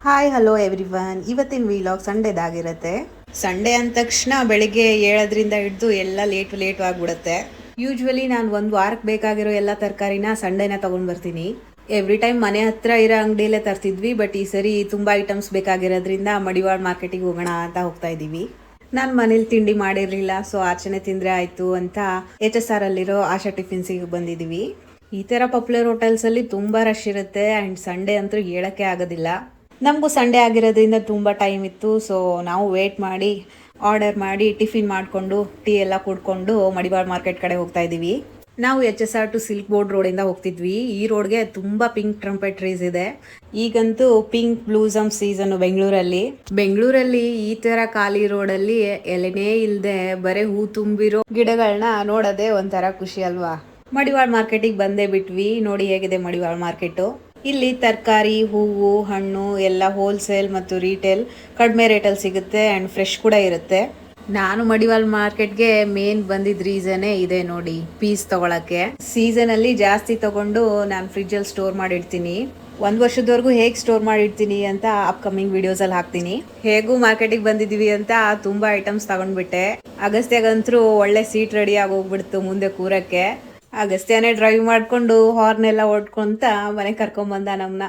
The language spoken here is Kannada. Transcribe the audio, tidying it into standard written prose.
Hi hello everyone. ಇವತ್ತಿನ ವಿಲಾಗ್ ಸಂಡೇದಾಗಿರುತ್ತೆ. ಸಂಡೇ ಅಂದ ತಕ್ಷಣ ಬೆಳಿಗ್ಗೆ 7ರಿಂದ ಹಿಡಿದು ಎಲ್ಲ ಲೇಟು ಆಗಿಬಿಡುತ್ತೆ. ಯೂಶ್ವಲಿ ನಾನು ಒಂದು ವಾರಕ್ಕೆ ಬೇಕಾಗಿರೋ ಎಲ್ಲ ತರಕಾರಿನ ಸಂಡೇನ ತೊಗೊಂಡು ಬರ್ತೀನಿ. ಎವ್ರಿ ಟೈಮ್ ಮನೆ ಹತ್ರ ಇರೋ ಅಂಗಡಿಯಲ್ಲೇ ತರ್ತಿದ್ವಿ, ಬಟ್ ಈ ಸರಿ ತುಂಬ ಐಟಮ್ಸ್ ಬೇಕಾಗಿರೋದ್ರಿಂದ ಮಡಿವಾಳ ಮಾರ್ಕೆಟಿಗೆ ಹೋಗೋಣ ಅಂತ ಹೋಗ್ತಾ ಇದ್ದೀವಿ. ನಾನು ಮನೇಲಿ ತಿಂಡಿ ಮಾಡಿರಲಿಲ್ಲ, ಸೊ ಆಚೆನೆ ತಿಂದರೆ ಆಯಿತು ಅಂತ HSR ಅಲ್ಲಿರೋ ಆಶಾ ಟಿಫಿನ್ಸಿಗೆ ಬಂದಿದ್ದೀವಿ. ಈ ಥರ ಪಾಪ್ಯುಲರ್ ಹೋಟೆಲ್ಸಲ್ಲಿ ತುಂಬ ರಶ್ ಇರುತ್ತೆ ಆ್ಯಂಡ್ ಸಂಡೇ ಅಂತೂ ಹೇಳೋಕ್ಕೆ ಆಗೋದಿಲ್ಲ. ನಮಗೂ ಸಂಡೇ ಆಗಿರೋದ್ರಿಂದ ತುಂಬ ಟೈಮ್ ಇತ್ತು, ಸೊ ನಾವು ವೇಟ್ ಮಾಡಿ ಆರ್ಡರ್ ಮಾಡಿ ಟಿಫಿನ್ ಮಾಡಿಕೊಂಡು ಟೀ ಎಲ್ಲ ಕುಡ್ಕೊಂಡು ಮಡಿವಾಳ ಮಾರ್ಕೆಟ್ ಕಡೆ ಹೋಗ್ತಾ ಇದ್ದೀವಿ. ನಾವು HSR ಟು ಸಿಲ್ಕ್ ಬೋರ್ಡ್ ರೋಡಿಂದ ಹೋಗ್ತಿದ್ವಿ. ಈ ರೋಡ್ಗೆ ತುಂಬ ಪಿಂಕ್ ಟ್ರಂಪೆಟ್ ಟ್ರೀಸ್ ಇದೆ. ಈಗಂತೂ ಪಿಂಕ್ ಬ್ಲೂಸಮ್ ಸೀಸನ್ ಬೆಂಗಳೂರಲ್ಲಿ ಈ ಥರ ಖಾಲಿ ರೋಡಲ್ಲಿ ಎಲೆನೇ ಇಲ್ಲದೆ ಬರೀ ಹೂ ತುಂಬಿರೋ ಗಿಡಗಳನ್ನ ನೋಡೋದೇ ಒಂಥರ ಖುಷಿ ಅಲ್ವಾ. ಮಡಿವಾಳ ಮಾರ್ಕೆಟಿಗೆ ಬಂದೇ ಬಿಟ್ವಿ. ನೋಡಿ ಹೇಗಿದೆ ಮಡಿವಾಳ ಮಾರ್ಕೆಟು. ಇಲ್ಲಿ ತರಕಾರಿ, ಹೂವು, ಹಣ್ಣು ಎಲ್ಲ ಹೋಲ್ಸೇಲ್ ಮತ್ತು ರೀಟೇಲ್ ಕಡಿಮೆ ರೇಟಲ್ಲಿ ಸಿಗುತ್ತೆ ಆ್ಯಂಡ್ ಫ್ರೆಶ್ ಕೂಡ ಇರುತ್ತೆ. ನಾನು ಮಡಿವಾಳ ಮಾರ್ಕೆಟ್ಗೆ ಮೇನ್ ಬಂದಿದ್ದ ರೀಸನ್ನೇ ಇದೆ ನೋಡಿ, ಪೀಸ್ ತೊಗೊಳಕ್ಕೆ. ಸೀಸನಲ್ಲಿ ಜಾಸ್ತಿ ತೊಗೊಂಡು ನಾನು ಫ್ರಿಜ್ಜಲ್ಲಿ ಸ್ಟೋರ್ ಮಾಡಿಡ್ತೀನಿ. 1 ವರ್ಷದವರೆಗೂ ಹೇಗೆ ಸ್ಟೋರ್ ಮಾಡಿಡ್ತೀನಿ ಅಂತ ಅಪ್ಕಮಿಂಗ್ ವಿಡಿಯೋಸಲ್ಲಿ ಹಾಕ್ತೀನಿ. ಹೇಗೂ ಮಾರ್ಕೆಟಿಗೆ ಬಂದಿದ್ದೀವಿ ಅಂತ ತುಂಬ ಐಟಮ್ಸ್ ತಗೊಂಡ್ಬಿಟ್ಟೆ. ಅಗಸ್ತ್ಯಾಗಂತೂ ಒಳ್ಳೆ ಸೀಟ್ ರೆಡಿ ಆಗಿ ಹೋಗ್ಬಿಡ್ತು ಮುಂದೆ ಕೂರಕ್ಕೆ. ಅಗಸ್ತ್ಯನೇ ಡ್ರೈವ್ ಮಾಡಿಕೊಂಡು ಹಾರ್ನೆಲ್ಲ ಹೊಡ್ಕೊಂತ ಮನೆ ಕರ್ಕೊಂಬಂದ ನಮ್ಮನ್ನ.